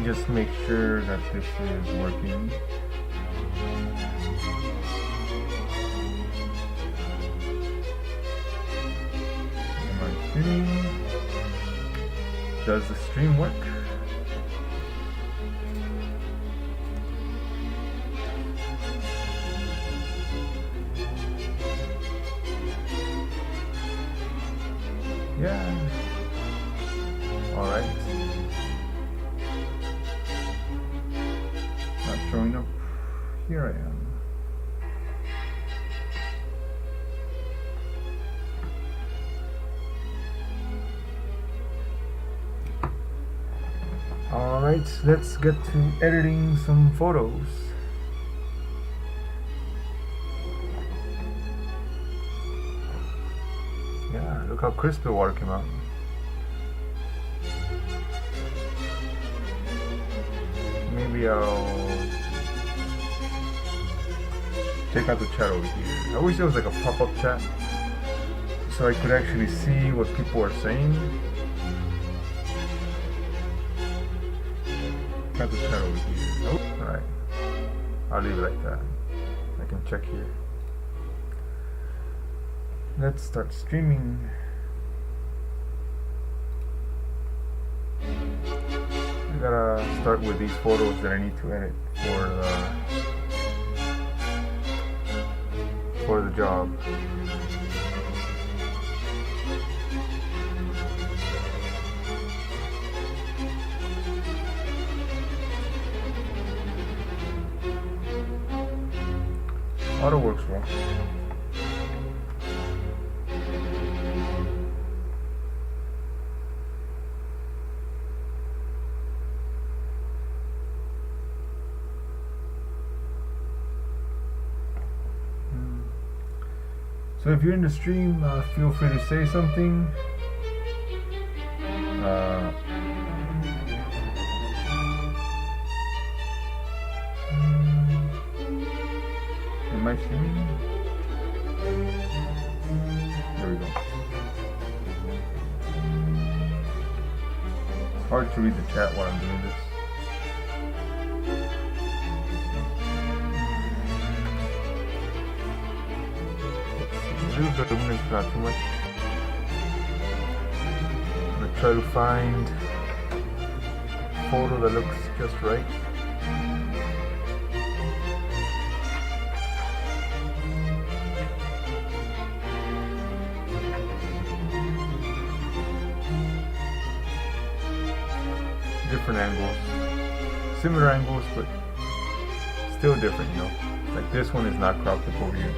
me just make sure that this is working. Am I streaming? Does the stream work? Yeah. All right. Not showing up. Here I am. All right, let's get to editing some photos. Yeah, look how crisp the water came out. Maybe I'll check out the chat over here. I wish there was like a pop-up chat so I could actually see what people are saying. Got the chat over here. Oh, alright. I'll leave it like that. I can check here. Let's start streaming. I gotta start with these photos that I need to edit for the job. Auto works well. So if you're in the stream, feel free to say something. Am I streaming? There we go. It's hard to read the chat while I'm doing this. A little bit of luminance, not too much. I'm gonna try to find a photo that looks just right. Different angles, similar angles, but still different, you know. Like this one is not cropped up over here.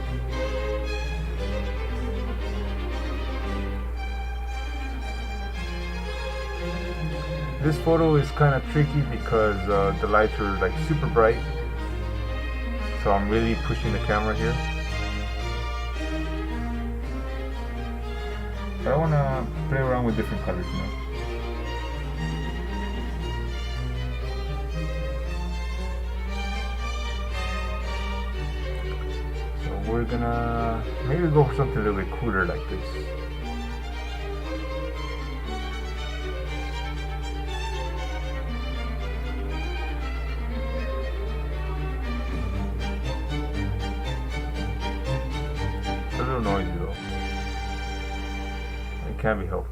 This photo is kind of tricky because the lights are like super bright, so I'm really pushing the camera here. But I want to play around with different colors, you know. So we're gonna maybe go for something a little bit cooler like this. Noisy though. It can be helped.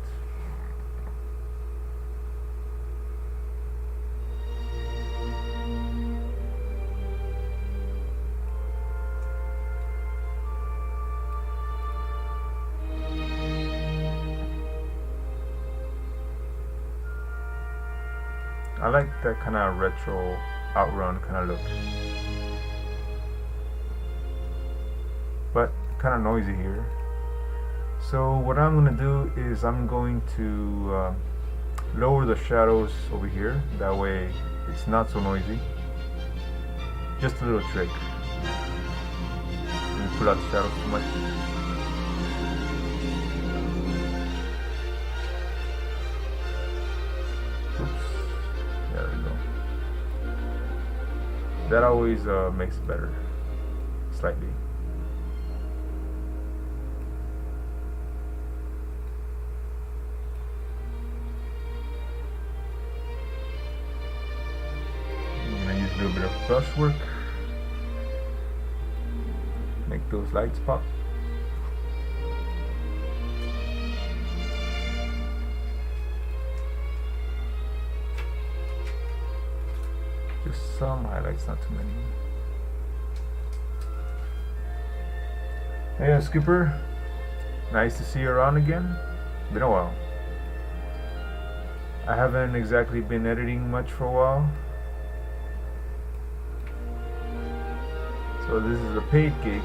I like that kind of retro outrun kind of look, but kind of noisy here. So what I'm going to do is I'm going to lower the shadows over here, that way it's not so noisy. Just a little trick. Let me pull out the shadows too much. Oops. There we go. That always makes it better, slightly. brushwork. Make those lights pop. Just some highlights, not too many. Hey, Skipper. Nice to see you around again. Been a while. I haven't exactly been editing much for a while. So this is a paid gig.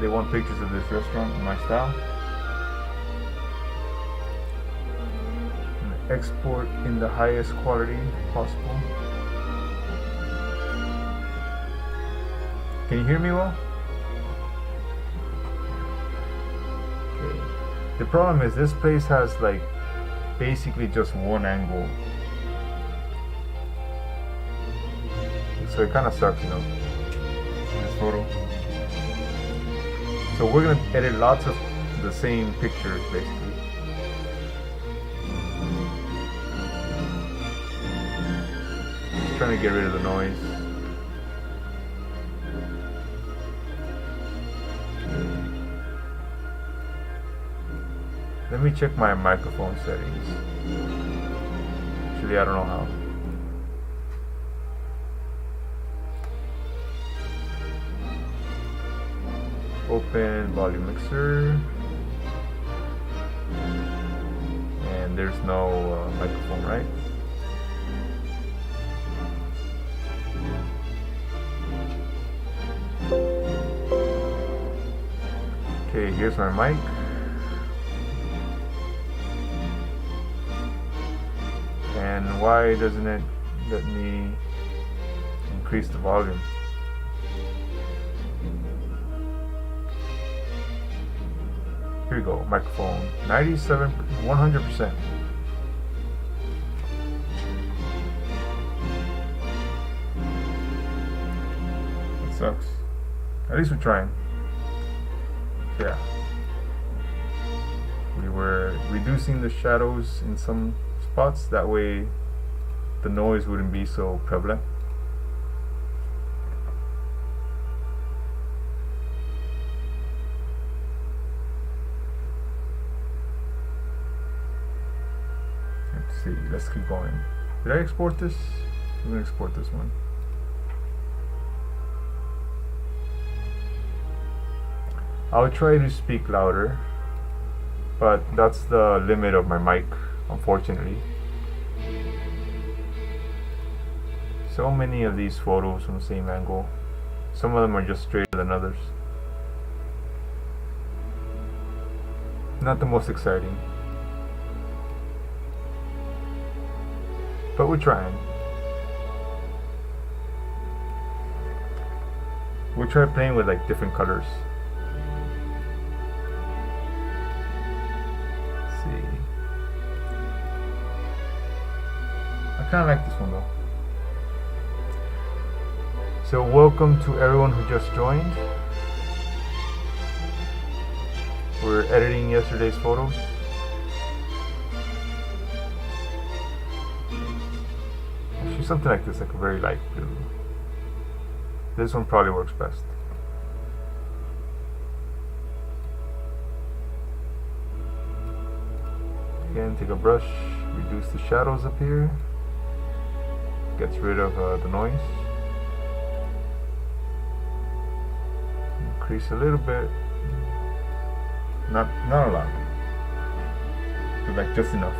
They want pictures of this restaurant in my style. And export in the highest quality possible. Can you hear me well? Okay. The problem is this place has like basically just one angle. So it kind of sucks, you know, this photo. So we're gonna edit lots of the same pictures basically. Just trying to get rid of the noise. Let me check my microphone settings. Actually, I don't know how. Open volume mixer. And there's no microphone, right? Okay, here's my mic. And why doesn't it let me increase the volume? Here we go, microphone, 97, 100%. It sucks. At least we're trying. Yeah. We were reducing the shadows in some spots, that way the noise wouldn't be so prevalent. Let's see, let's keep going. Did I export this? I'm gonna export this one. I'll try to speak louder, but that's the limit of my mic, unfortunately. So many of these photos from the same angle. Some of them are just straighter than others. Not the most exciting. But we're trying. We'll try playing with like different colors. Let's see. I kinda like this one though. So welcome to everyone who just joined. We're editing yesterday's photos. Actually something like this, like a very light blue. This one probably works best. Again, take a brush, reduce the shadows up here. Gets rid of the noise. Increase a little bit, not a lot, but like just enough.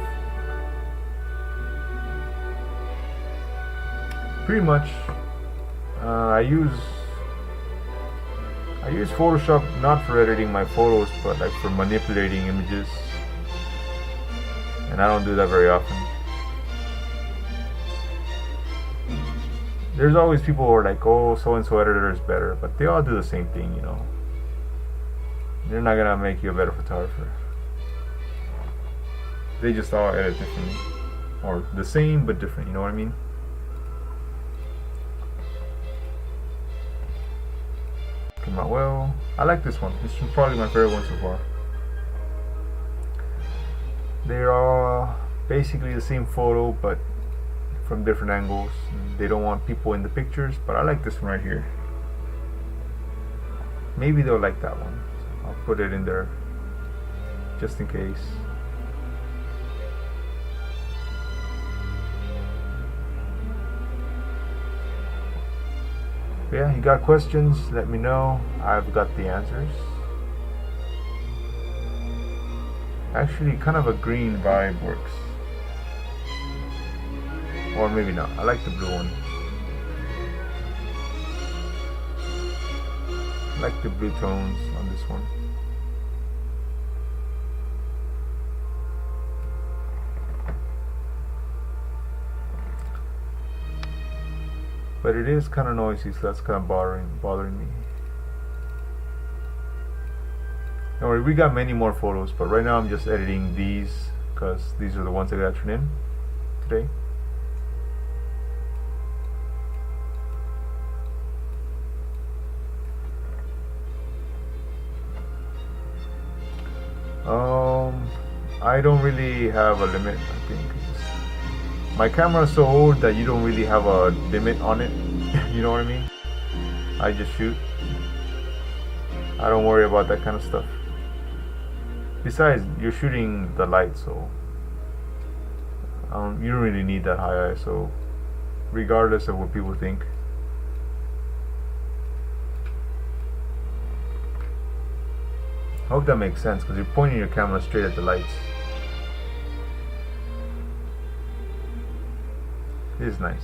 Pretty much, I use Photoshop not for editing my photos, but like for manipulating images, and I don't do that very often. There's always people who are like, oh, so-and-so editor is better, but they all do the same thing, you know. They're not gonna make you a better photographer. They just all edit differently. Or the same, but different, you know what I mean? Came out well. I like this one. This is probably my favorite one so far. They're all basically the same photo, but from different angles. They don't want people in the pictures, but I like this one right here. Maybe they'll like that one. So I'll put it in there just in case. But yeah, you got questions, let me know. I've got the answers. Actually, kind of a green vibe works. Or maybe not. I like the blue one. I like the blue tones on this one. But it is kind of noisy, so that's kind of bothering me. Don't worry, we got many more photos, but right now I'm just editing these because these are the ones I got turned in today. I don't really have a limit, I think. My camera is so old that you don't really have a limit on it. You know what I mean? I just shoot. I don't worry about that kind of stuff. Besides, you're shooting the light, so you don't really need that high ISO, regardless of what people think. I hope that makes sense, because you're pointing your camera straight at the lights. It is nice.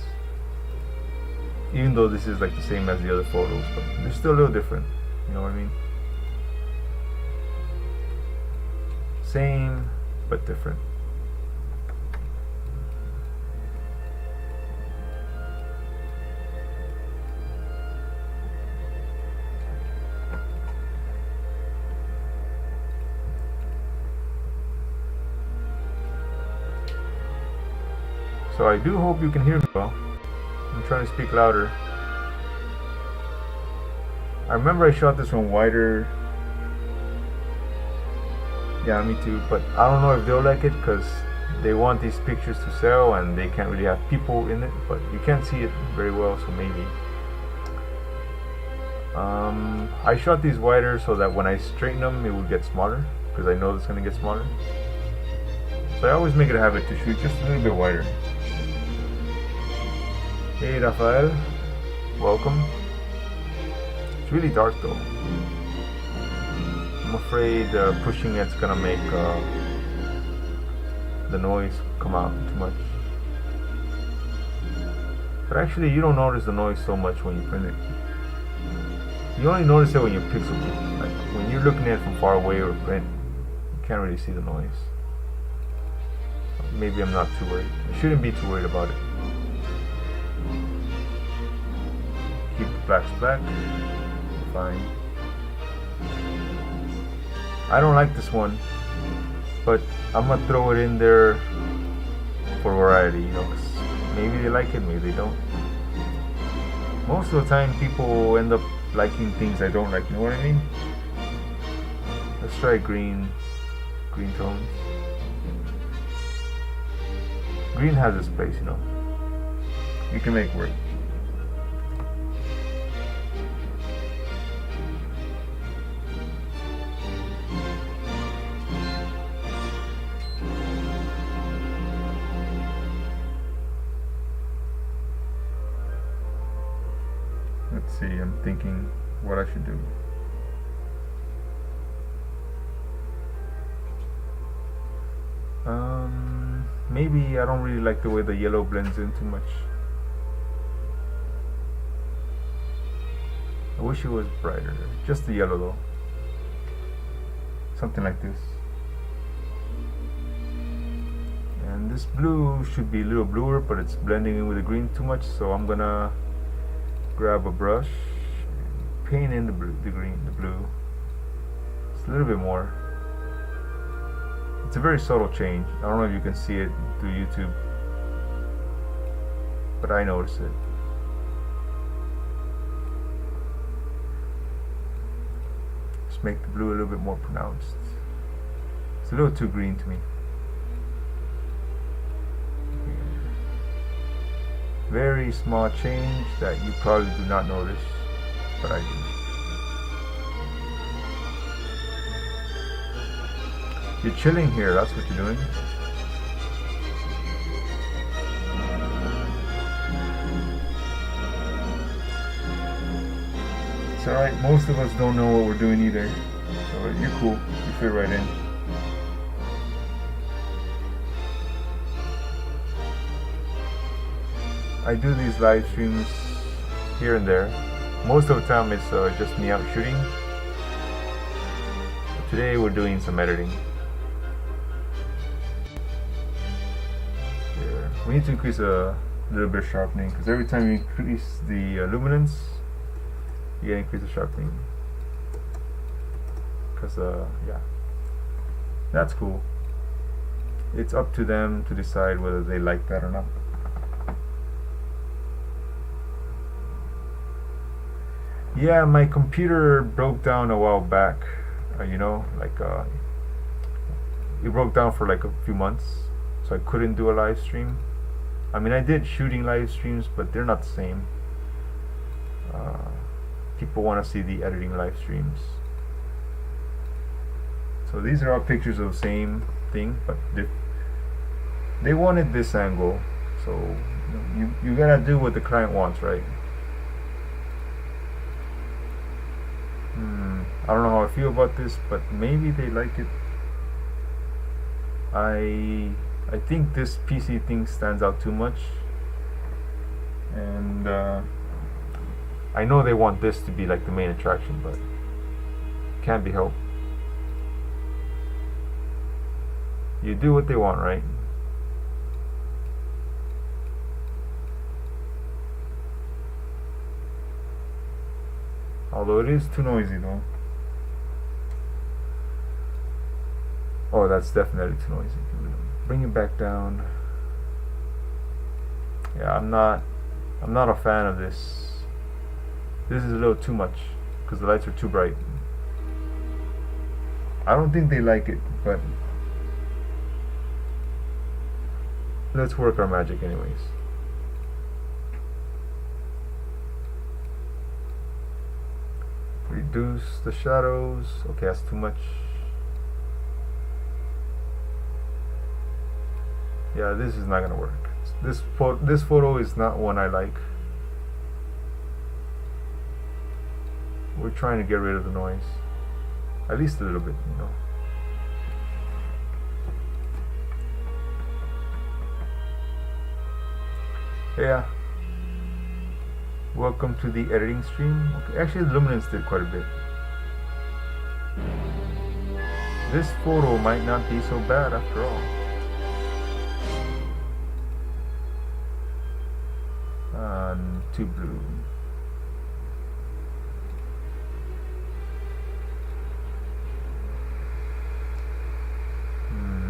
Even though this is like the same as the other photos, but they're still a little different. You know what I mean? Same, but different. So I do hope you can hear me well. I'm trying to speak louder. I remember I shot this one wider. Yeah, me too. But I don't know if they'll like it because they want these pictures to sell and they can't really have people in it. But you can't see it very well, so maybe. I shot these wider so that when I straighten them, it will get smaller because I know it's going to get smaller. So I always make it a habit to shoot just a little bit wider. Hey Rafael, welcome. It's really dark though. I'm afraid pushing it's gonna make the noise come out too much. But actually you don't notice the noise so much when you print it. You only notice it when you're pixel print. Like when you're looking at it from far away or print, you can't really see the noise. Maybe I'm not too worried. I shouldn't be too worried about it. Keep the blacks black. Fine. I don't like this one, but I'm gonna throw it in there for variety, you know, 'cause maybe they like it, maybe they don't. Most of the time people end up liking things I don't like, you know what I mean? Let's try green tones. Green has its place, you know. You can make work. Let's see, I'm thinking what I should do. Maybe I don't really like the way the yellow blends in too much. I wish it was brighter. Just the yellow though. Something like this. And this blue should be a little bluer, but it's blending in with the green too much, so I'm gonna grab a brush and paint in the blue. It's a little bit more. It's a very subtle change. I don't know if you can see it through YouTube, but I notice it. Just make the blue a little bit more pronounced. It's a little too green to me. Very small change that you probably do not notice, but I do. You're chilling here, that's what you're doing. It's alright, most of us don't know what we're doing either. So you're cool, you fit right in. I do these live streams here and there. Most of the time it's just me out shooting. But today we're doing some editing. Here. We need to increase a little bit of sharpening, because every time you increase the luminance, you gotta increase the sharpening. Because yeah, that's cool. It's up to them to decide whether they like that or not. Yeah, my computer broke down a while back. You know, like it broke down for like a few months, so I couldn't do a live stream. I mean, I did shooting live streams, but they're not the same. People want to see the editing live streams. So these are all pictures of the same thing, but they wanted this angle, so you gotta do what the client wants, right? I don't know how I feel about this, but maybe they like it. I think this PC thing stands out too much, and I know they want this to be like the main attraction, but can't be helped. You do what they want, right? Although it is too noisy though. Oh, that's definitely too noisy. Bring it back down. Yeah, I'm not a fan of this. This is a little too much because the lights are too bright. I don't think they like it, but let's work our magic anyways. Reduce the shadows. Okay, that's too much. Yeah, this is not gonna work. This photo is not one I like. We're trying to get rid of the noise, at least a little bit, you know. Yeah. Welcome to the editing stream. Okay, actually the luminance did quite a bit. This photo might not be so bad after all. Too blue.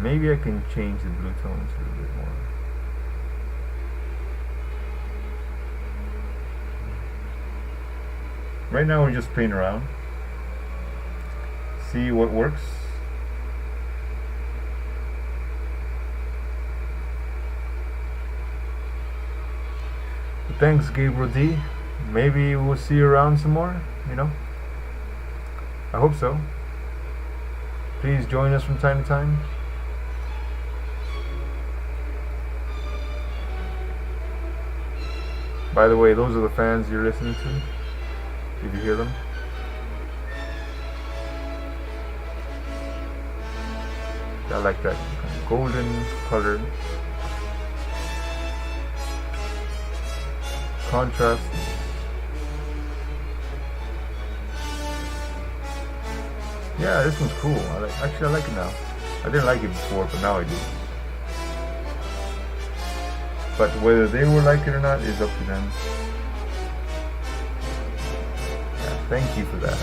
Maybe I can change the blue tones a little bit more. Right now we're just playing around. See what works. Thanks, Gabriel D. Maybe we'll see you around some more, you know? I hope so. Please join us from time to time. By the way, those are the fans you're listening to, if you hear them. I like that golden color. Contrast. Yeah, this one's cool. Actually, I like it now. I didn't like it before, but now I do. But whether they will like it or not is up to them. Yeah, thank you for that.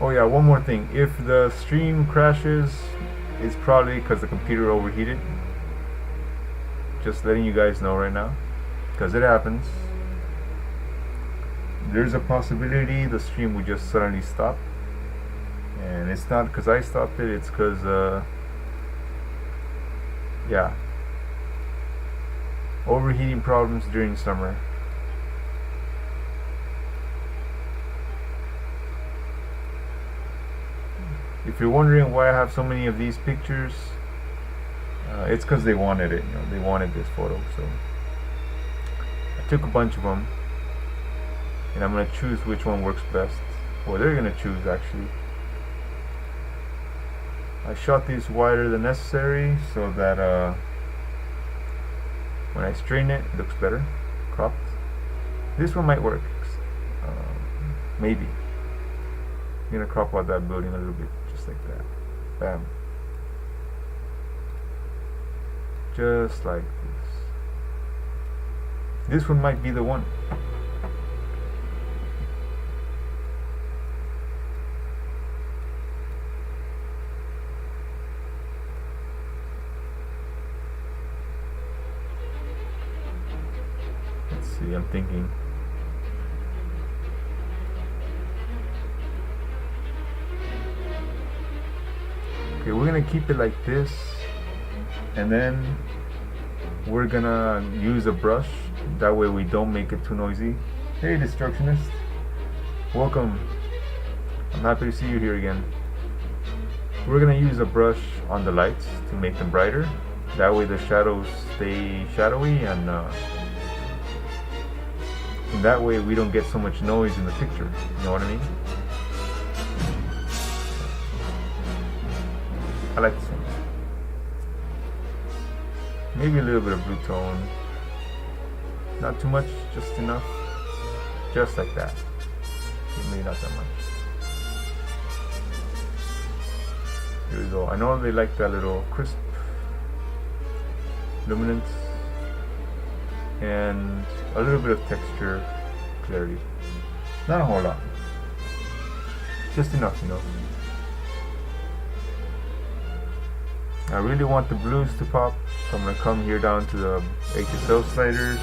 Oh yeah, one more thing. If the stream crashes, it's probably because the computer overheated. Just letting you guys know right now, because it happens. There's a possibility the stream would just suddenly stop, and it's not because I stopped it, it's because yeah. overheating problems during summer. If you're wondering why I have so many of these pictures, it's because they wanted it. They wanted this photo, so I took a bunch of them, and I'm gonna choose which one works best. Well, they're gonna choose actually. I shot these wider than necessary so that when I straighten it, it looks better, cropped. This one might work, maybe. I'm gonna crop out that building a little bit, just like that. Bam. Just like this. This one might be the one. Let's see, I'm thinking. Okay, we're gonna keep it like this, and then we're gonna use a brush, that way we don't make it too noisy. Hey Destructionist, welcome. I'm happy to see you here again. We're gonna use a brush on the lights to make them brighter, that way the shadows stay shadowy, and that way we don't get so much noise in the picture, you know what I mean? I like this one. Maybe a little bit of blue tone. Not too much, just enough. Just like that. Maybe not that much. Here we go. I know they like that little crisp luminance and a little bit of texture clarity. Not a whole lot. Just enough, I really want the blues to pop, so I'm going to come here down to the HSL sliders,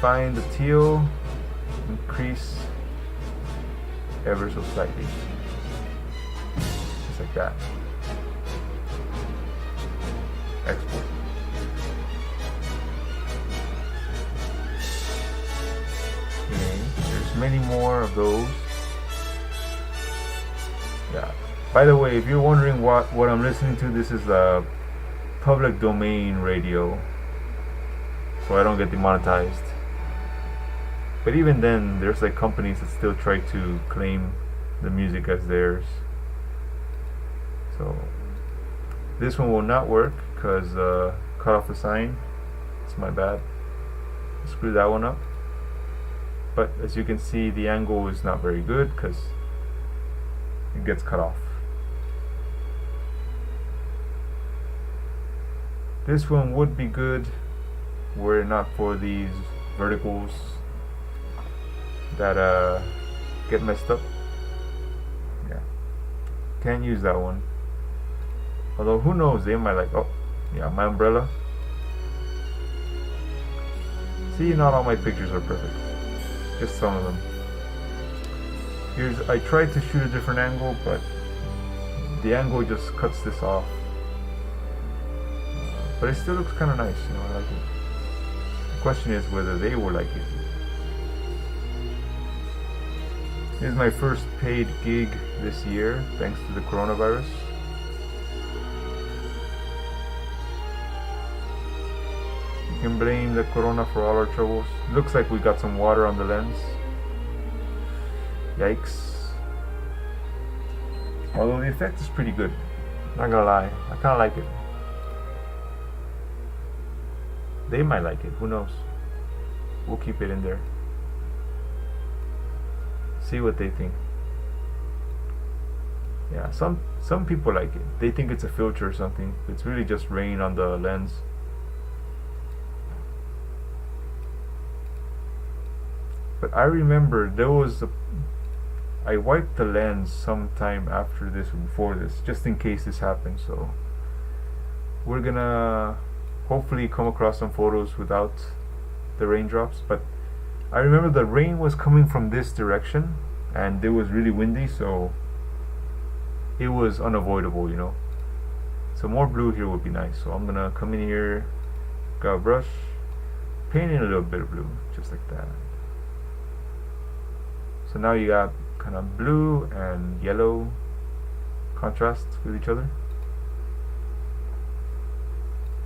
find the teal, increase ever so slightly, just like that. Export. Okay, there's many more of those. Yeah. By the way, if you're wondering what I'm listening to, this is a public domain radio, so I don't get demonetized. But even then, there's like companies that still try to claim the music as theirs. So this one will not work because cut off the sign. It's my bad. Screw that one up. But as you can see, the angle is not very good because it gets cut off. This one would be good were it not for these verticals that get messed up. Yeah, can't use that one. Although who knows, they might like, oh yeah, my umbrella. See, not all my pictures are perfect, just some of them. I tried to shoot a different angle, but the angle just cuts this off. But it still looks kind of nice, I like it. The question is whether they will like it. This is my first paid gig this year, thanks to the coronavirus. You can blame the corona for all our troubles. Looks like we got some water on the lens. Yikes. Although the effect is pretty good, not gonna lie, I kinda like it. They might like it, who knows. We'll keep it in there. See what they think. Yeah, some people like it. They think it's a filter or something. It's really just rain on the lens. But I remember there was I wiped the lens sometime after this or before this, just in case this happened. So we're gonna hopefully come across some photos without the raindrops. But I remember the rain was coming from this direction and it was really windy, so it was unavoidable, So more blue here would be nice. So I'm gonna come in here, brush, paint in a little bit of blue, just like that. So now you got kind of blue and yellow contrast with each other.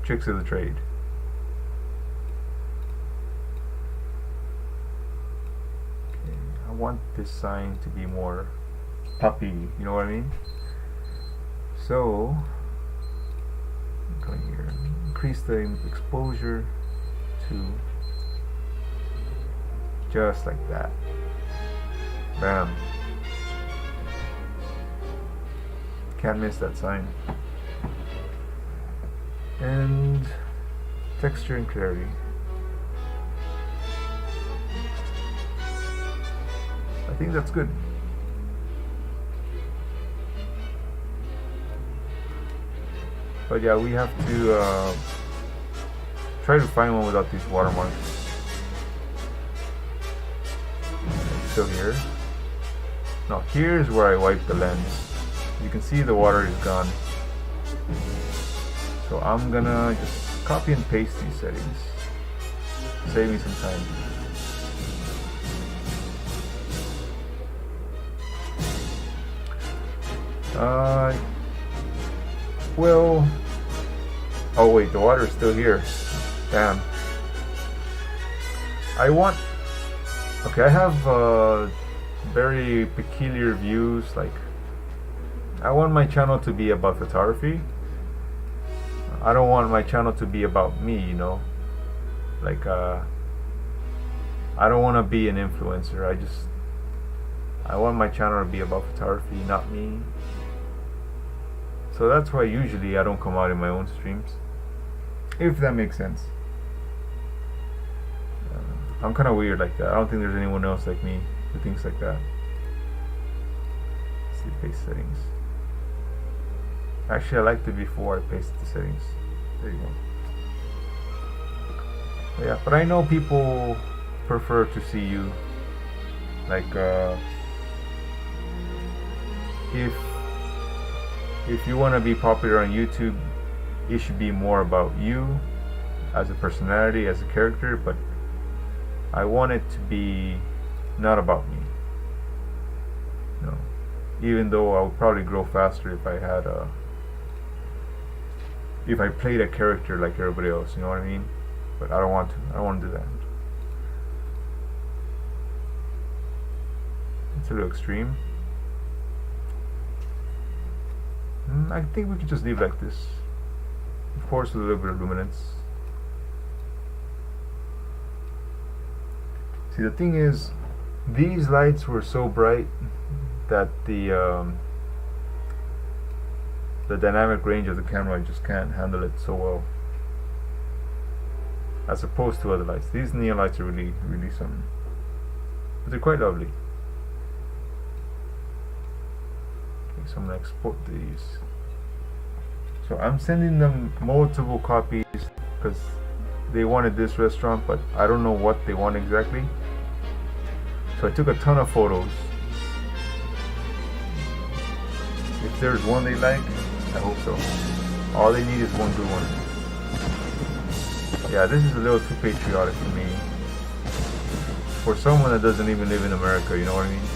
Tricks of the trade. Okay, I want this sign to be more puppy, you know what I mean? So, go here, increase the exposure to just like that. Bam. Can't miss that sign. And texture and clarity. I think that's good. But yeah, we have to try to find one without these watermarks. So here. Now here's where I wipe the lens. You can see the water is gone. So I'm gonna just copy and paste these settings. Save me some time. Well, oh wait, the water is still here. Damn. Okay, I have very peculiar views. Like, I want my channel to be about photography. I don't want my channel to be about me, you know. Like, I don't want to be an influencer. I want my channel to be about photography, not me. So that's why usually I don't come out in my own streams, if that makes sense. I'm kind of weird like that. I don't think there's anyone else like me who thinks like that. Let's see, paste settings. Actually, I liked it before I pasted the settings. There you go. But yeah, but I know people prefer to see you. Like, if you want to be popular on YouTube, it should be more about you as a personality, as a character. But I want it to be not about me. No. Even though I would probably grow faster if I had if I played a character like everybody else, you know what I mean? But I don't want to. I don't want to do that. It's a little extreme. I think we could just leave like this. Of course, with a little bit of luminance. See, the thing is, these lights were so bright that the dynamic range of the camera just can't handle it so well, as opposed to other lights. These neon lights are really something, but they're quite lovely. Okay, so I'm gonna export these. So I'm sending them multiple copies because they wanted this restaurant, but I don't know what they want exactly. So I took a ton of photos. If there's one they like, I hope so. All they need is one good one. Yeah, this is a little too patriotic for me. For someone that doesn't even live in America, you know what I mean?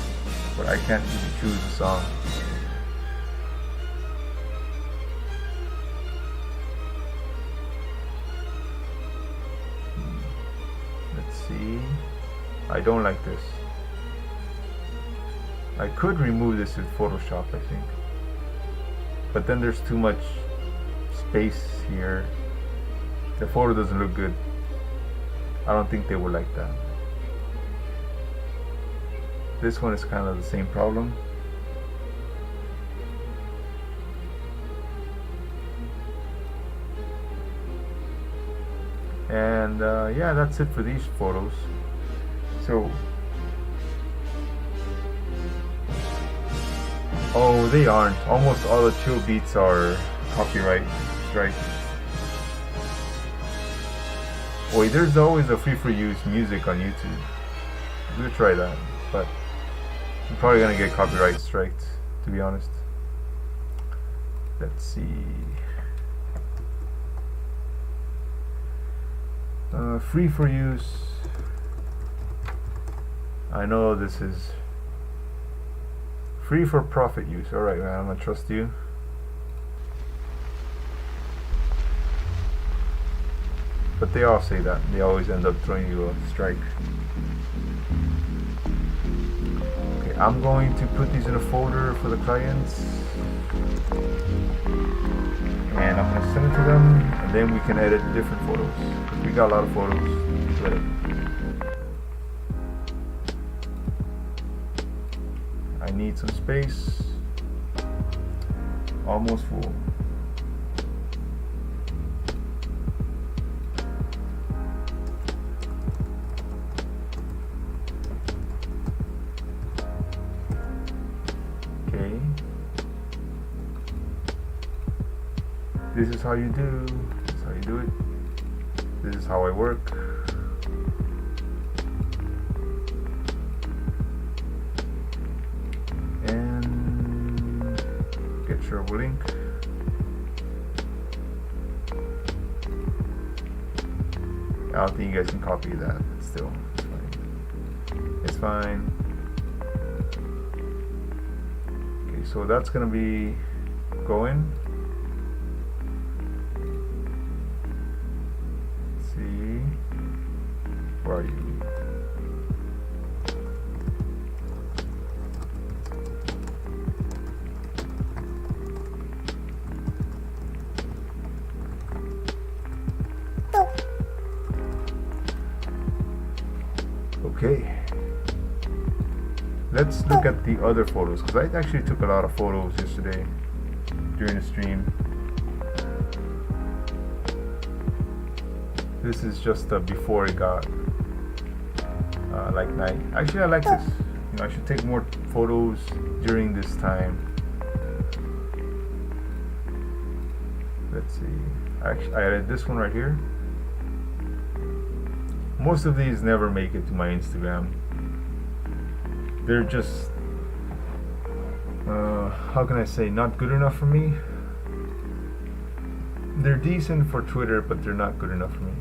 But I can't even choose a song. Let's see. I don't like this. I could remove this with Photoshop, I think. But then there's too much space here. The photo doesn't look good. I don't think they would like that. This one is kind of the same problem. And yeah, that's it for these photos. So, oh, they aren't. Almost all the chill beats are copyright strike. Wait, there's always a free-for-use music on YouTube. We'll try that, but I'm probably gonna get copyright striked, to be honest. Let's see. Free for use. I know this is free for profit use. Alright, man, I'm gonna trust you. But they all say that. They always end up throwing you a strike. Okay, I'm going to put these in a folder for the clients. And I'm going to send it to them. And then we can edit different photos. We got a lot of photos to edit. I need some space. Almost full. This is how you do. This is how you do it. This is how I work. And get shareable link. I don't think you guys can copy that, but still, it's fine. It's fine. Okay, so that's gonna be going. Where are you? Okay. Let's look at the other photos, because I actually took a lot of photos yesterday during the stream. This is just before it got like night. Actually, I like this. You know, I should take more photos during this time. Let's see. Actually, I added this one right here. Most of these never make it to my Instagram. They're just, how can I say, not good enough for me. They're decent for Twitter, but they're not good enough for me.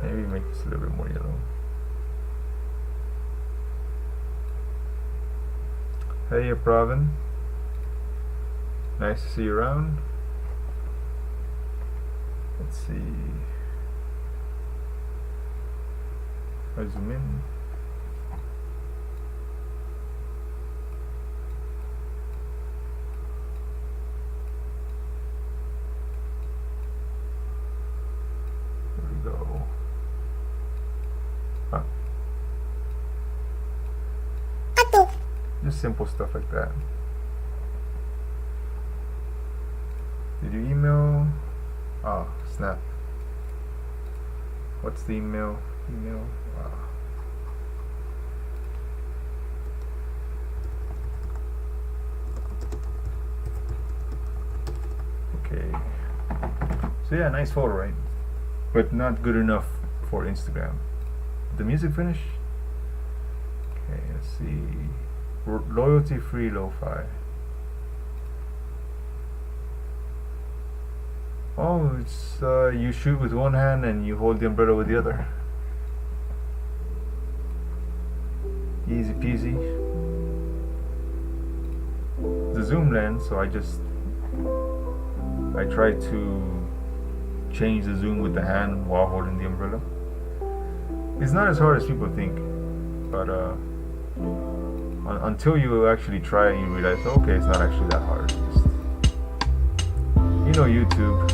Maybe make this a little bit more yellow. Hey, Pravin. Nice to see you around. Let's see. I zoom in. There we go. Just simple stuff like that. Did you email? Ah, snap. What's the email? Email. Okay. So yeah, nice photo, right? But not good enough for Instagram. Did the music finish? Okay, let's see. Loyalty free lo-fi. Oh, it's you shoot with one hand and you hold the umbrella with the other. Easy peasy. The zoom lens, so I try to change the zoom with the hand while holding the umbrella. It's not as hard as people think, but until you actually try it, you realize, okay, it's not actually that hard. Just, you know, YouTube,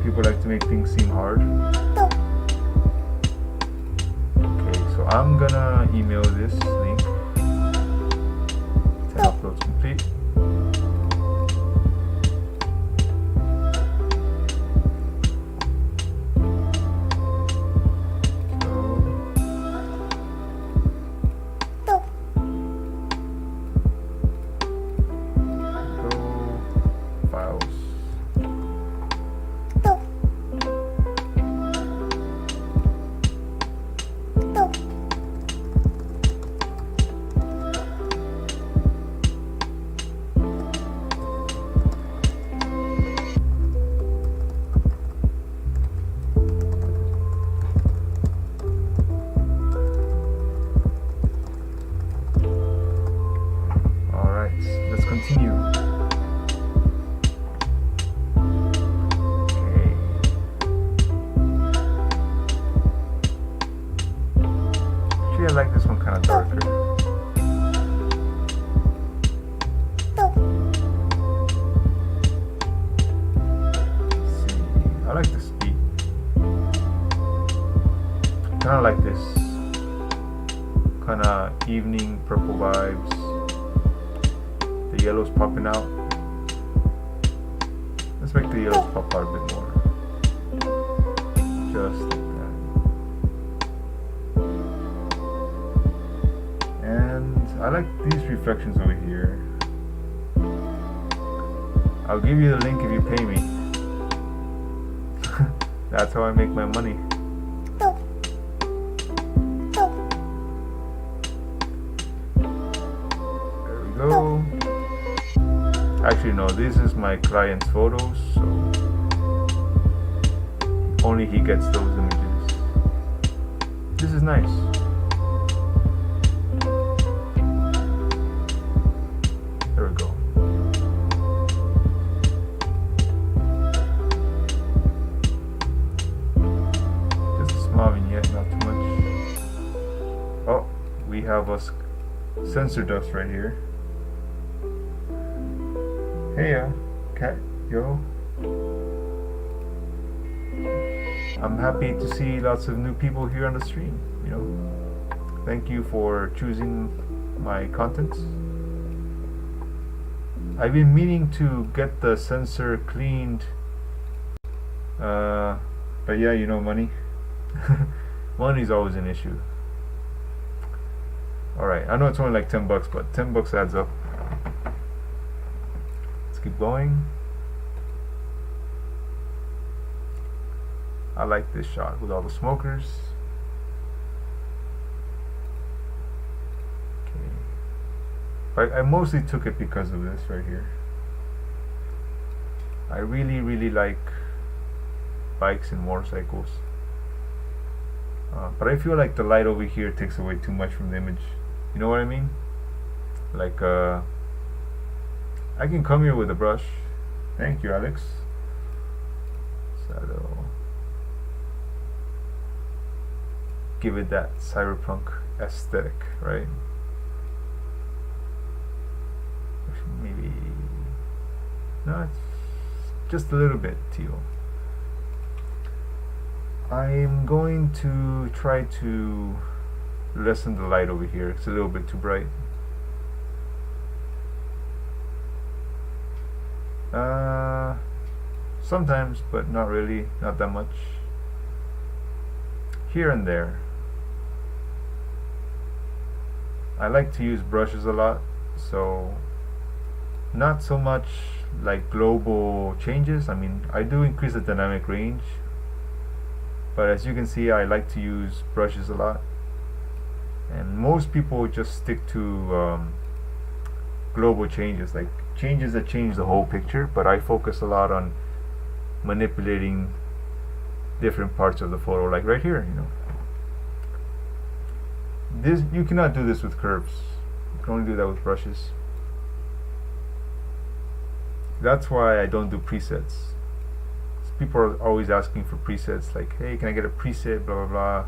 people like to make things seem hard. Okay, so I'm gonna email this link. 10 uploads complete. evening purple vibes. The yellow's popping out. Let's make the yellows pop out a bit more. Just like that. And I like these reflections over here. I'll give you the link if you pay me. That's how I make my money. There we go. Actually no, this is my client's photos, so only he gets those images. This is nice. There we go. Just a small vignette, not too much. Oh, we have a sensor dust right here. Hey, cat, yo. I'm happy to see lots of new people here on the stream, you know. Thank you for choosing my contents. I've been meaning to get the sensor cleaned, but yeah, you know, money. Money's always an issue. Alright, I know it's only like $10, but $10 adds up. Keep going. I like this shot with all the smokers. Okay. I mostly took it because of this right here. I really like bikes and motorcycles. But I feel like the light over here takes away too much from the image. You know what I mean? Like I can come here with a brush. Thank you, Alex. So give it that cyberpunk aesthetic, right? Maybe no, it's just a little bit teal. I'm going to try to lessen the light over here. It's a little bit too bright. Sometimes, but not really, not that much. Here and there. I like to use brushes a lot, so not so much like global changes. I mean, I do increase the dynamic range, but as you can see, I like to use brushes a lot. And most people just stick to global changes, like changes that change the whole picture, but I focus a lot on manipulating different parts of the photo, like right here, you know. This, you cannot do this with curves. You can only do that with brushes. That's why I don't do presets. People are always asking for presets, like, hey, can I get a preset, blah blah blah.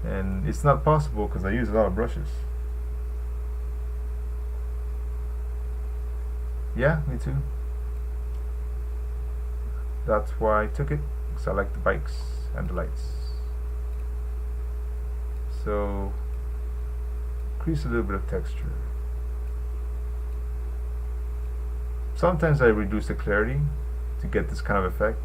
And it's not possible because I use a lot of brushes. Yeah, me too. That's why I took it, because I like the bikes and the lights. So increase a little bit of texture. Sometimes I reduce the clarity to get this kind of effect,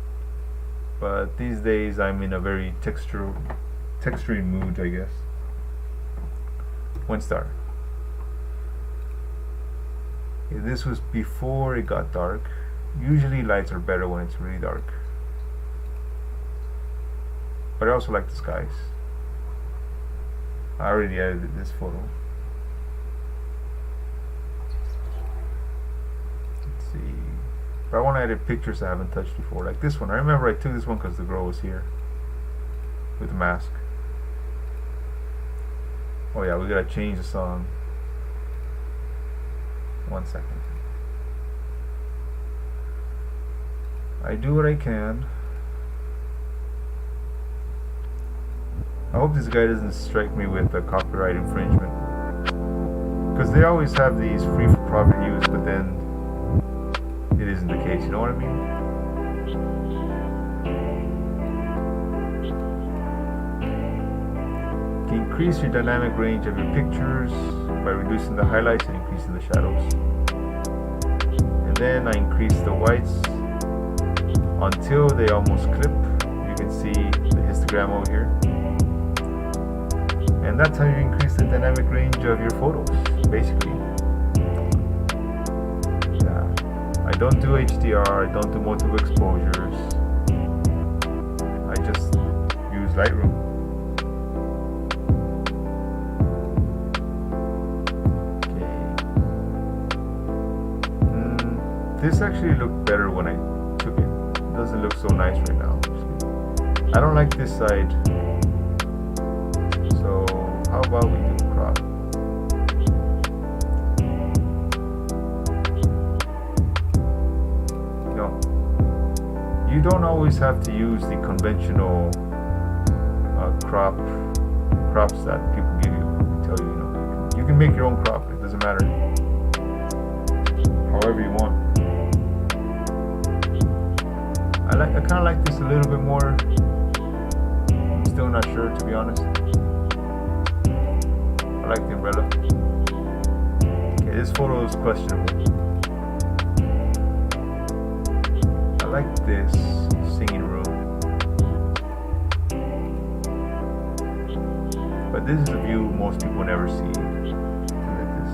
but these days I'm in a very texturing mood, I guess. 1 star. Okay, this was before it got dark. Usually lights are better when it's really dark, but I also like the skies. I already edited this photo. Let's see. But I want to edit pictures I haven't touched before, like this one. I remember I took this one because the girl was here with the mask. Oh yeah, we gotta change the song. 1 second. I do what I can. I hope this guy doesn't strike me with a copyright infringement, because they always have these free for profit use, but then it isn't the case, you know what I mean? can increase your dynamic range of your pictures by reducing the highlights and increasing the shadows. And then I increase the whites until they almost clip. You can see the histogram over here. And that's how you increase the dynamic range of your photos, basically. Yeah. I don't do HDR, I don't do multiple exposures. I just use Lightroom. This actually looked better when I took it. It doesn't look so nice right now. I don't like this side. So how about we do crop? No. You don't always have to use the conventional crops that people give you. Tell you, you can make your own crop. It doesn't matter. However you want. I kind of like this a little bit more. I'm still not sure, to be honest. I like the umbrella. Okay, this photo is questionable. I like this singing room. But this is a view most people never see. Like this.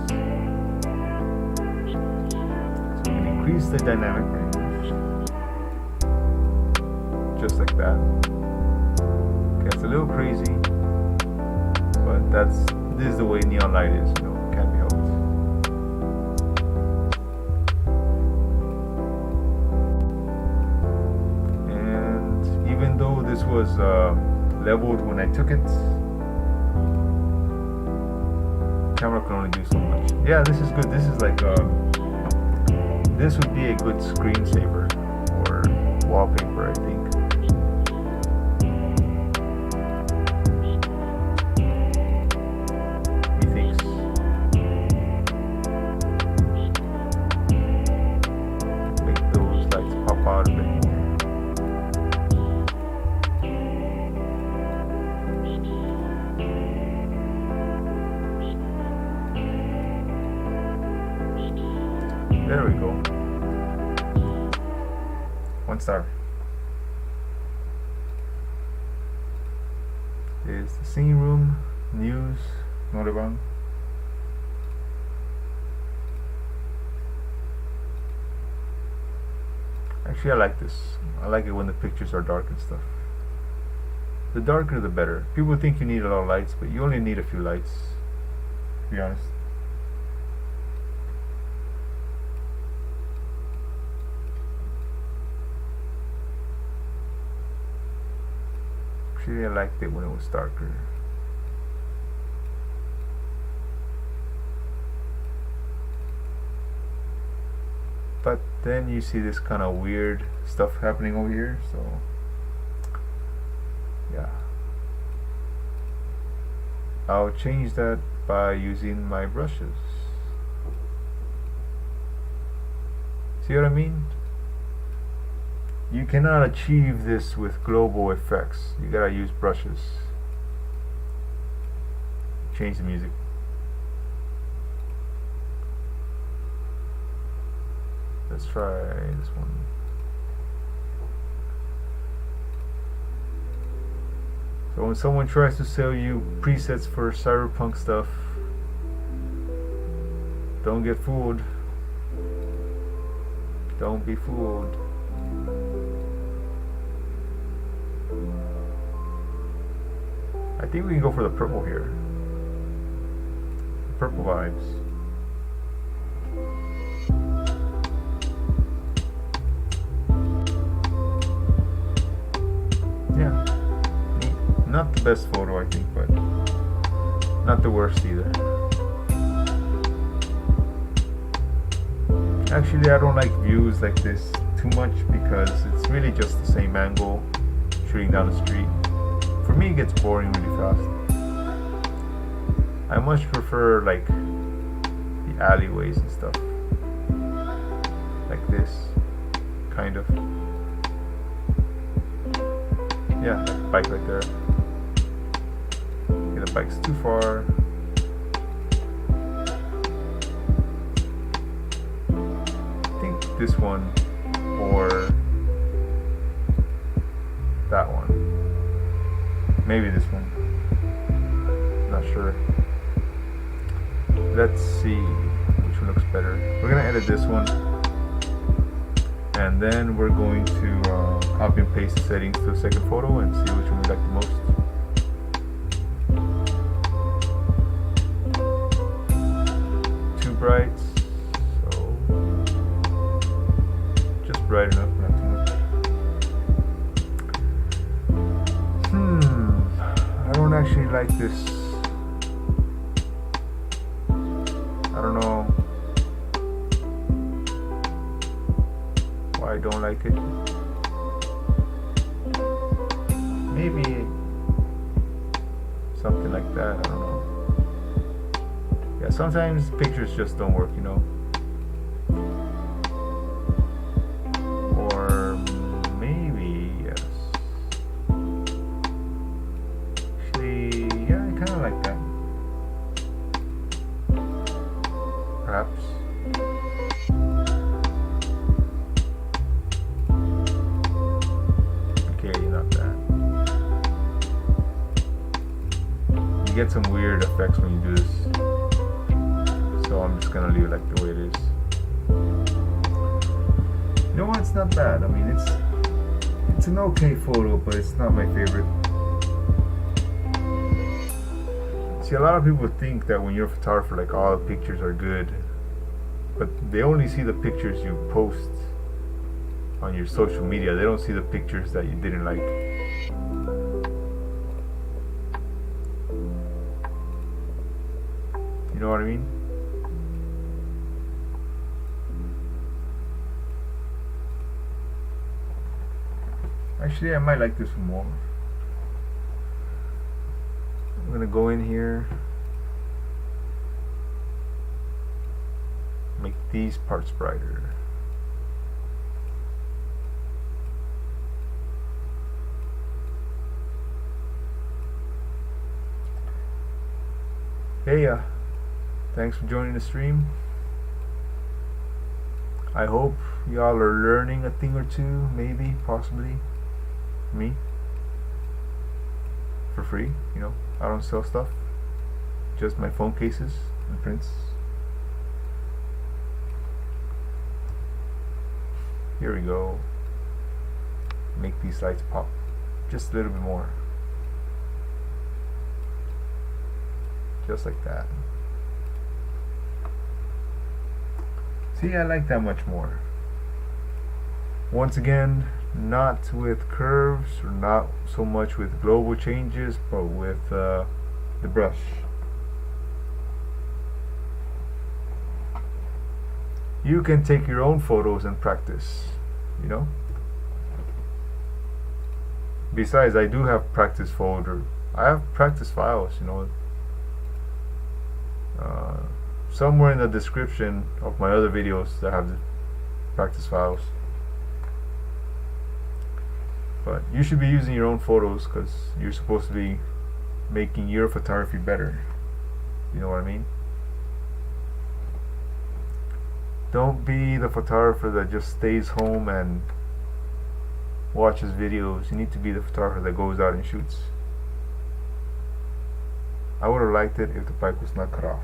So we can increase the dynamic range. Just like that. Okay, it's a little crazy, but this is the way neon light is, can't be helped. And even though this was leveled when I took it, camera can only do so much. Yeah, this is good. This is like this would be a good screensaver or wallpaper, I think. There we go. 1 star. Is the singing room, news, Noealz. Actually, I like this. I like it when the pictures are dark and stuff. The darker the better. People think you need a lot of lights, but you only need a few lights, to be honest. Actually, I liked it when it was darker. But then you see this kind of weird stuff happening over here, so yeah. I'll change that by using my brushes. See what I mean? You cannot achieve this with global effects. You gotta use brushes. Change the music. Let's try this one. So when someone tries to sell you presets for cyberpunk stuff, don't get fooled. Don't be fooled. I think we can go for the purple here. Purple vibes. Yeah. Not the best photo, I think, but not the worst either. Actually, I don't like views like this too much because it's really just the same angle shooting down the street. For me, it gets boring really fast. I much prefer like the alleyways and stuff, like this, kind of. Yeah, like bike right there. Okay, the bike's too far. I think this one or that one. Maybe this one. Not sure. Let's see which one looks better. We're gonna edit this one, and then we're going to copy and paste the settings to the second photo and see which one we like the most. Too bright, so just bright enough, not too much. I don't actually like this. I don't know why I don't like it. Maybe something like that, I don't know. Yeah, sometimes pictures just don't work, you know. Or maybe, yes. Actually, yeah, I kind of like that. Perhaps. Okay, not that. You get some weird effects when you do this, so I'm just gonna leave it like the way it is. You know what? It's not bad. I mean, it's an okay photo, but it's not my favorite. See, a lot of people think that when you're a photographer, like all the pictures are good, but they only see the pictures you post on your social media. They don't see the pictures that you didn't like. You know what I mean? Actually, I might like this one more. I'm gonna go in here, make these parts brighter. Hey, thanks for joining the stream. I hope y'all are learning a thing or two, maybe, possibly. Me, for free, you know. I don't sell stuff, just my phone cases and prints. Here we go. Make these lights pop just a little bit more. Just like that. See, I like that much more. Once again, not with curves, or not so much with global changes, but with the brush. You can take your own photos and practice, you know. Besides, I do have practice folder. I have practice files, you know. Somewhere in the description of my other videos that have the practice files. But you should be using your own photos because you're supposed to be making your photography better. You know what I mean? Don't be the photographer that just stays home and watches videos. You need to be the photographer that goes out and shoots. I would have liked it if the bike was not cut off.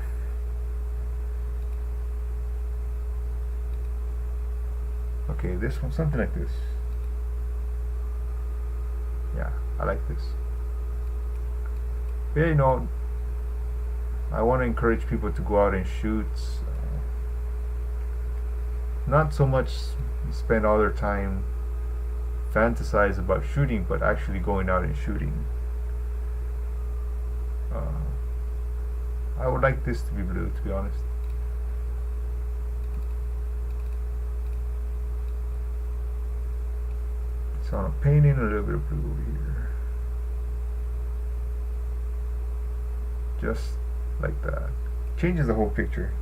Okay, this one, something like this. Yeah, I like this. Yeah, you know, I want to encourage people to go out and shoot. Not so much spend all their time fantasize about shooting, but actually going out and shooting. I would like this to be blue, to be honest. So I'm painting a little bit of blue over here. Just like that. Changes the whole picture.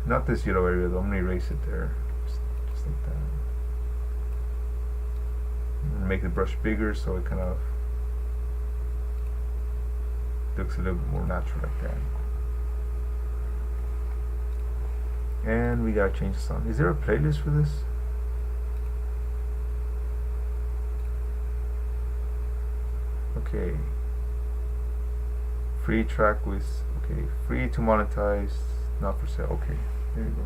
Not this yellow area though, I'm going to erase it there. Just like that. Make the brush bigger so it kind of looks a little bit more natural like that. And we gotta change the song. Is there a playlist for this? Okay. Free track with, okay, free to monetize, not for sale. Okay, there you go.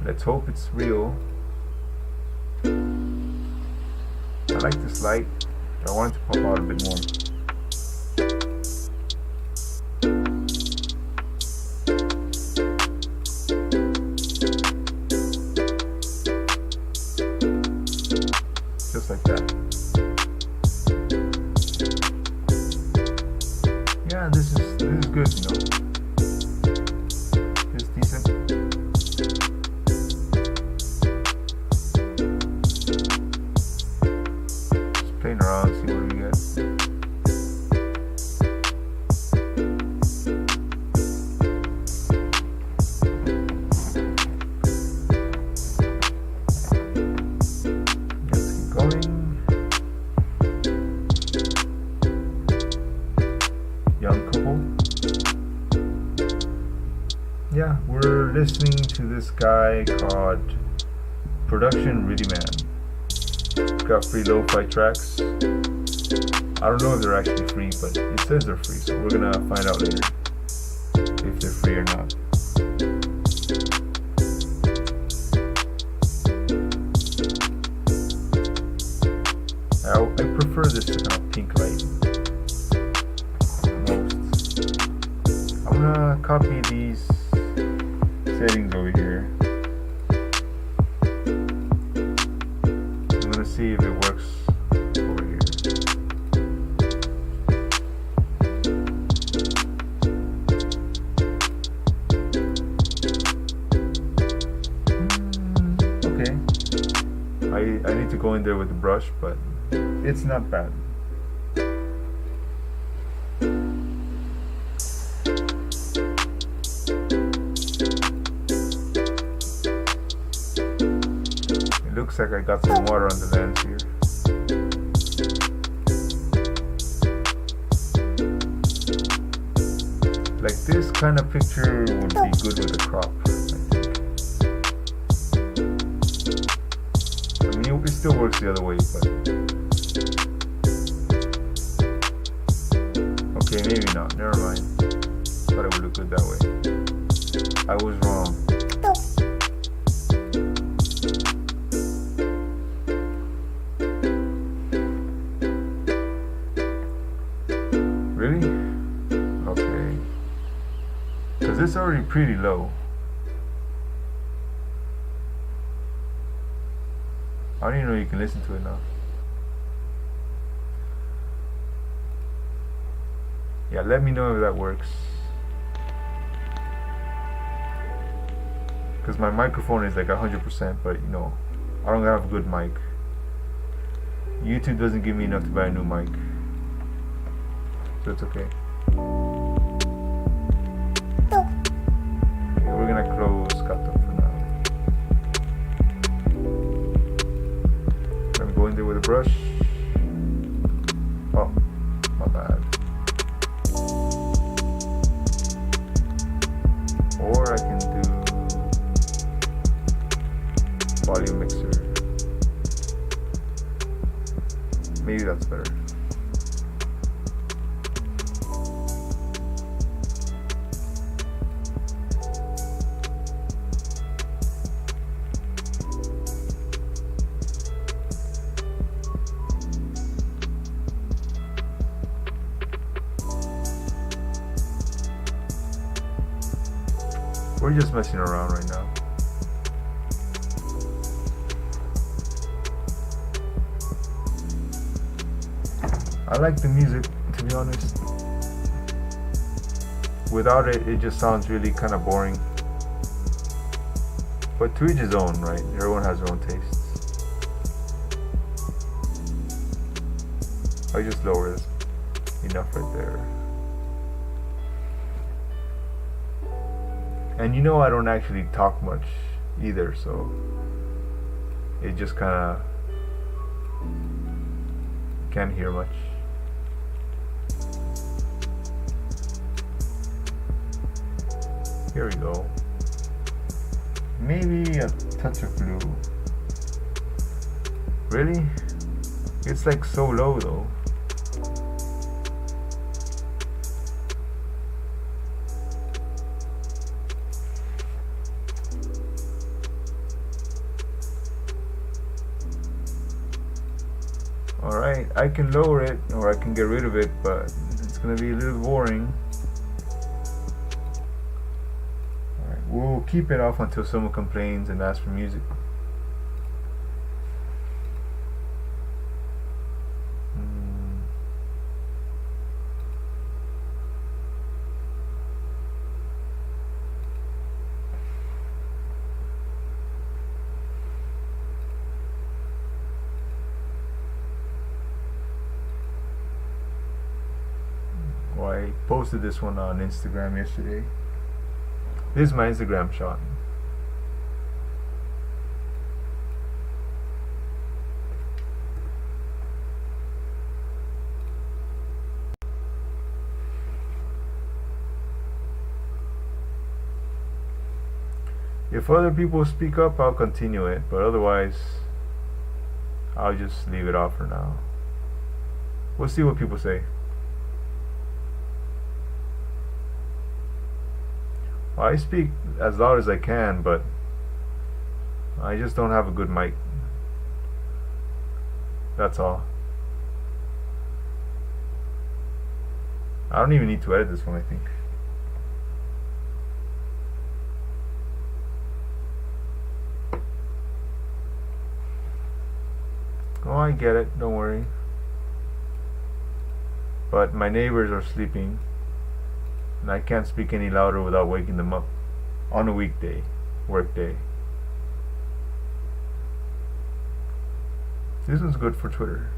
Let's hope it's real. I like this light. I want it to pop out a bit more. Just like that. Yeah, this is good, you know. It's decent. Just playing around, see what we get. Let's keep going. Young couple. Yeah, we're listening to this guy called Production Really Man. Got free lo-fi tracks. I don't know if they're actually free, but it says they're free, so we're gonna find out later if they're free or not. I prefer this kind of pink light most. I'm gonna copy these settings over here. I'm gonna see if it works over here. Okay. I need to go in there with the brush, but it's not bad. Looks like I got some water on the lens here. Like this kind of picture would be good with a crop, I think. I mean, it still works the other way, but okay, maybe not. Never mind. Thought it would look good that way. I was wrong. Really? Okay. Because it's already pretty low. I don't even know you can listen to it now. Yeah, let me know if that works. Because my microphone is like 100%, but you know, I don't have a good mic. YouTube doesn't give me enough to buy a new mic. So it's okay. Okay, we're gonna close Kato for now. I'm going there with a brush. Oh, my bad. Or I can do volume mixer. Maybe that's better. We're just messing around right now. I like the music, to be honest. Without it, it just sounds really kind of boring. But to each his own, right? Everyone has their own tastes. I just lower this enough right there. And you know I don't actually talk much either, so it just kind of can't hear much. Here we go. Maybe a touch of blue. Really? It's like so low though. Alright, I can lower it or I can get rid of it, but it's gonna be a little boring. Alright, we'll keep it off until someone complains and asks for music. I posted this one on Instagram yesterday. This is my Instagram shot. If other people speak up, I'll continue it, but otherwise I'll just leave it off for now. We'll see what people say. I speak as loud as I can, but I just don't have a good mic. That's all. I don't even need to edit this one, I think. Oh, I get it, don't worry. But my neighbors are sleeping, and I can't speak any louder without waking them up on a weekday, work day. This one's good for Twitter.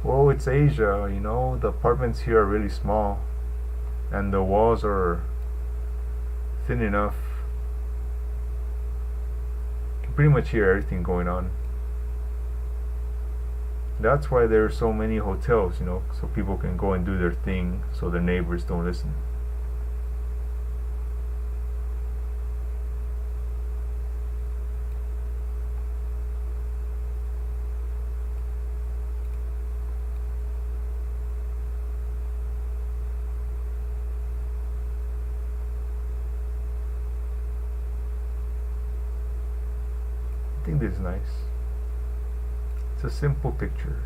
Well, it's Asia, you know, the apartments here are really small and the walls are thin enough. You can pretty much hear everything going on. That's why there are so many hotels, you know, so people can go and do their thing so their neighbors don't listen. I think this is nice. It's a simple picture.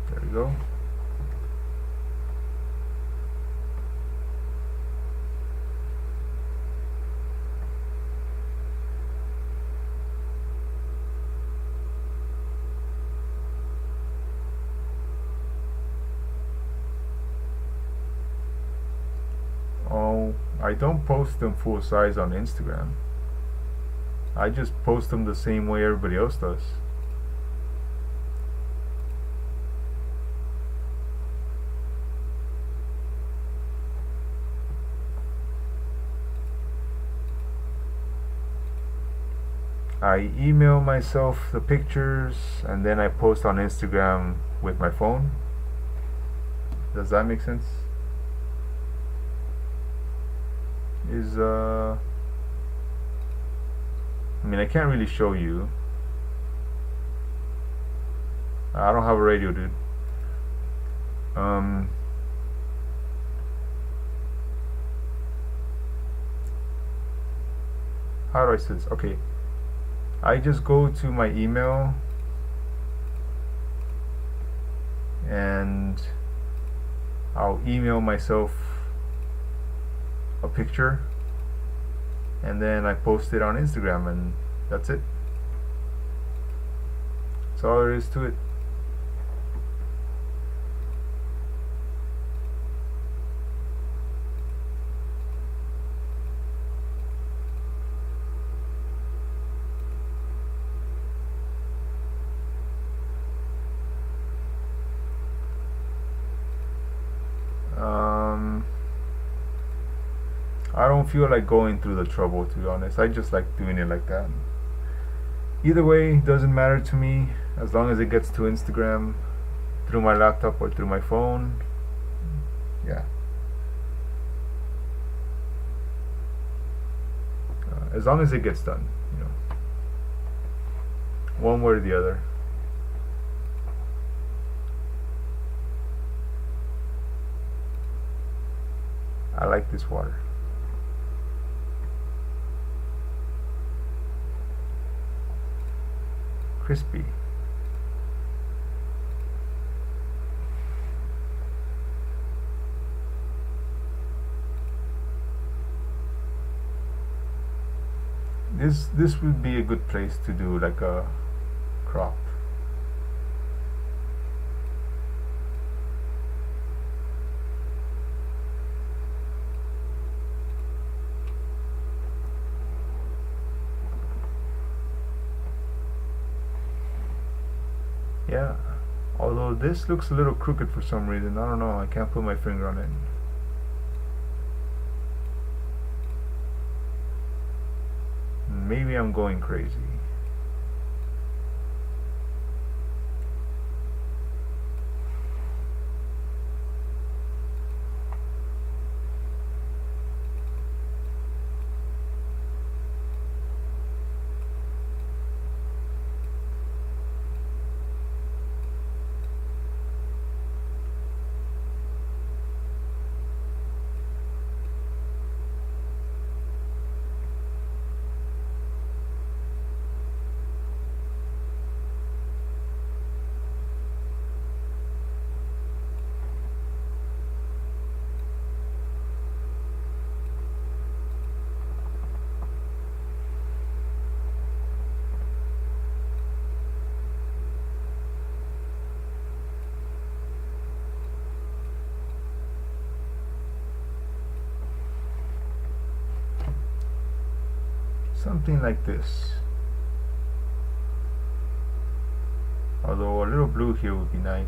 There we go. I don't post them full size on Instagram. I just post them the same way everybody else does. I email myself the pictures and then I post on Instagram with my phone. Does that make sense? I mean, I can't really show you. I don't have a radio, dude. how do I say this? Okay, I just go to my email and I'll email myself a picture and then I post it on Instagram, and that's it. That's all there is to it. I don't feel like going through the trouble, to be honest. I just like doing it like that. Either way, doesn't matter to me as long as it gets to Instagram through my laptop or through my phone. Yeah. As long as it gets done, you know, one way or the other. I like this water. Crispy. This would be a good place to do like a crop. Yeah, although this looks a little crooked for some reason. I don't know, I can't put my finger on it. Maybe I'm going crazy. Something like this. Although a little blue here would be nice.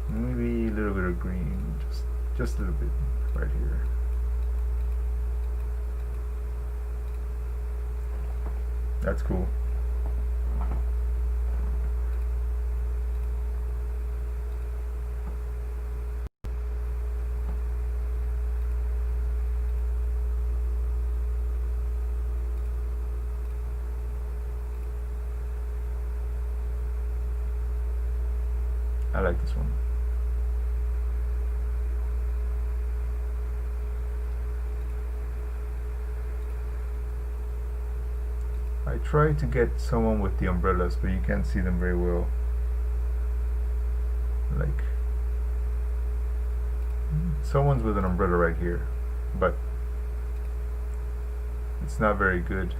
Maybe a little bit of green, just a little bit right here. That's cool. I like this one. I tried to get someone with the umbrellas, but you can't see them very well. Like, someone's with an umbrella right here, but it's not very good.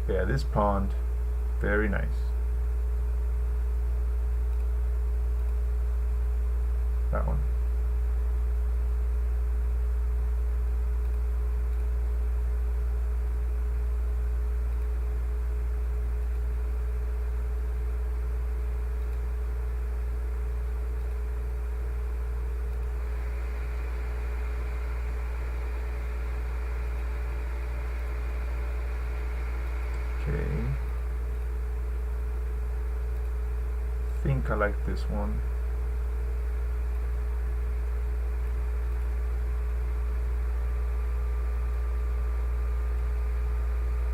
Yeah, this pond, very nice. That one. Okay. I think I like this one.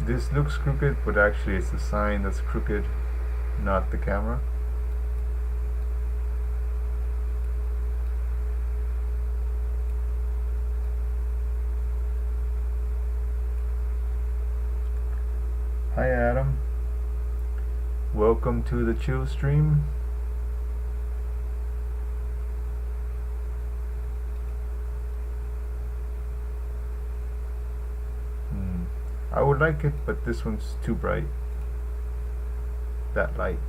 this looks crooked, but actually it's the sign that's crooked, not the camera. Hi Adam, welcome to the chill stream. I would like it, but this one's too bright. That light.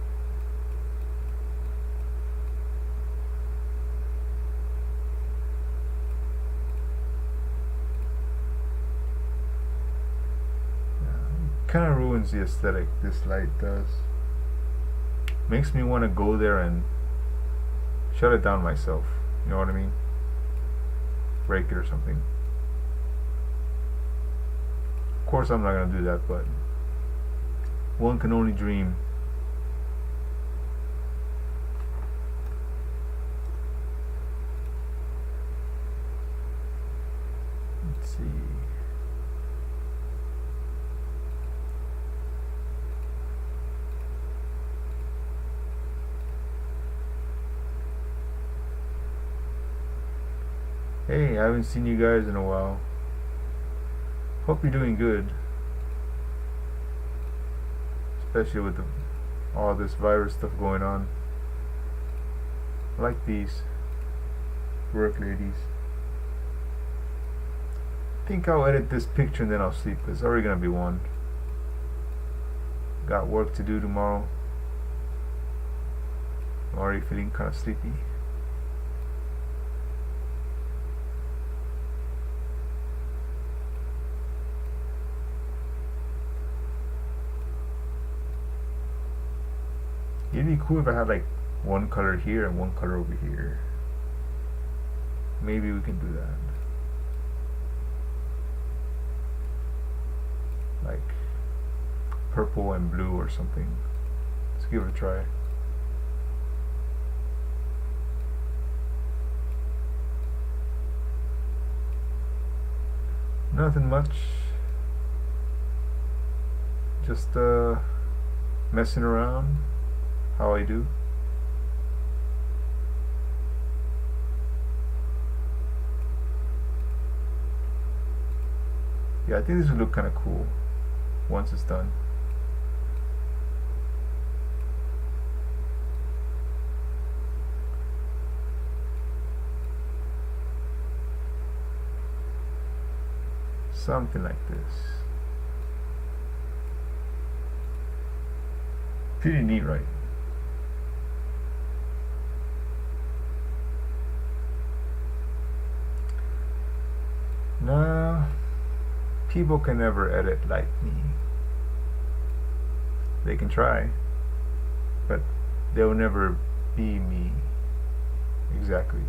Kind of ruins the aesthetic, this light does. Makes me want to go there and shut it down myself. You know what I mean? Break it or something. Of course I'm not going to do that, but one can only dream. Let's see. Hey, I haven't seen you guys in a while. Hope you're doing good, especially with all this virus stuff going on. I like these work ladies. I think I'll edit this picture and then I'll sleep. It's already gonna be 1. Got work to do tomorrow. I'm already feeling kind of sleepy. It'd be cool if I had like one color here and one color over here. Maybe we can do that. Like purple and blue or something. Let's give it a try. Nothing much. Just messing around. How I do. Yeah, I think this will look kind of cool once it's done. Something like this. Pretty neat, right? Nah, people can never edit like me. They can try, but they'll never be me exactly.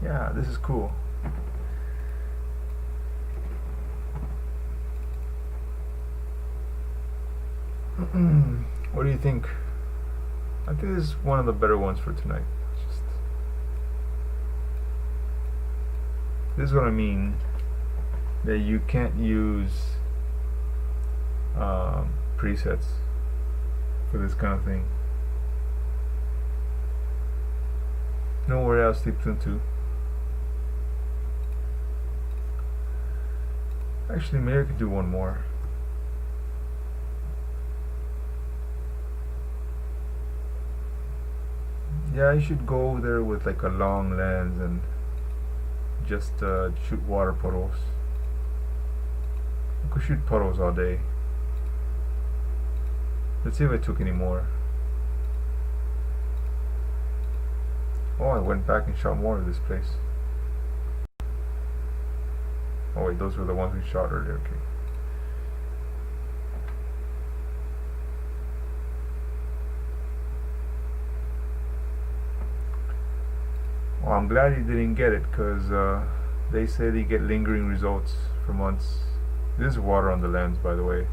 Yeah, this is cool. What do you think? I think this is one of the better ones for tonight. This is what I mean, that you can't use presets for this kind of thing. Noealz sleeps into. Actually, maybe I could do one more. Yeah, I should go over there with like a long lens and just shoot water puddles. I could shoot puddles all day. Let's see if I took any more. Oh, I went back and shot more of this place. Oh wait, those were the ones we shot earlier, okay. Well, I'm glad you didn't get it, because they say they get lingering results for months. This is water on the lens, by the way.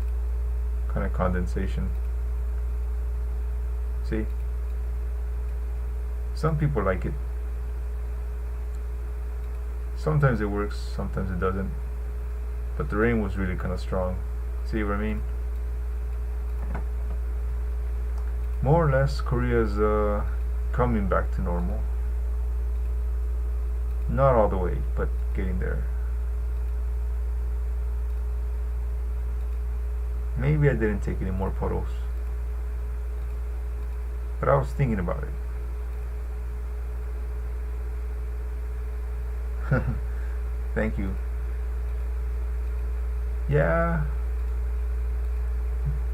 Kind of condensation. See? Some people like it. Sometimes it works, sometimes it doesn't. But the rain was really kind of strong. See what I mean? More or less, Korea's coming back to normal. Not all the way, but getting there. Maybe I didn't take any more photos, but I was thinking about it. Thank you. Yeah,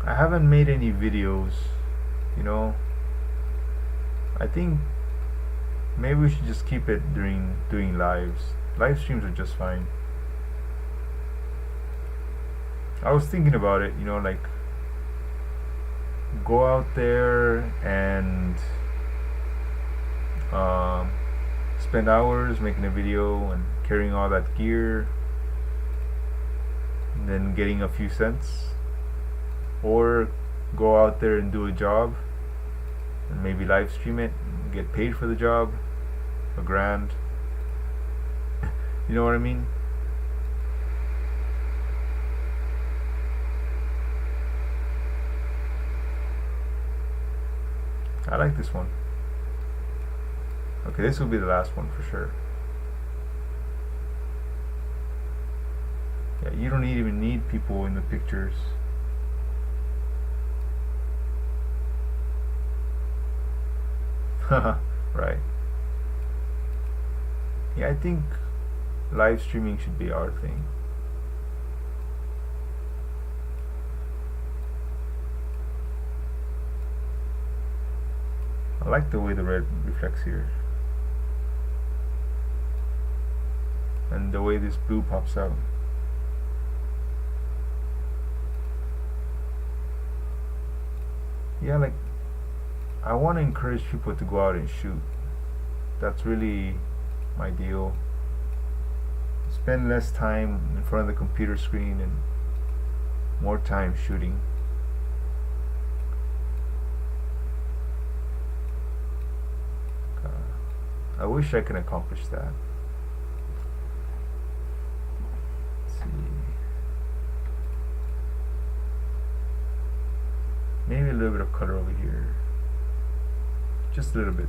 I haven't made any videos, you know. I think maybe we should just keep it during doing lives. Live streams are just fine. I was thinking about it, you know, like go out there and spend hours making a video and carrying all that gear and then getting a few cents, or go out there and do a job and maybe live stream it and get paid for the job, $1,000. You know what I mean? I like this one. Okay, this will be the last one for sure. Yeah, you don't even need people in the pictures. Right. Yeah, I think live streaming should be our thing. I like the way the red reflects here, and the way this blue pops out. Yeah, like I want to encourage people to go out and shoot. That's really my deal. Spend less time in front of the computer screen and more time shooting. I wish I could accomplish that. Let's see. Maybe a little bit of color over here. Just a little bit.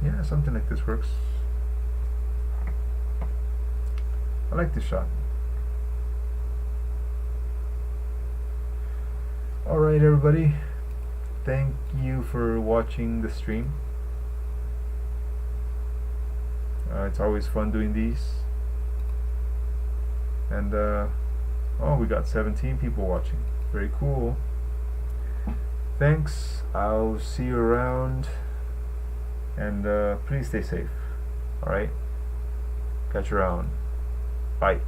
Yeah, something like this works. I like this shot. Alright everybody, thank you for watching the stream. It's always fun doing these. And oh, we got 17 people watching. Very cool. Thanks, I'll see you around. And please stay safe. Alright? Catch you around. Bye.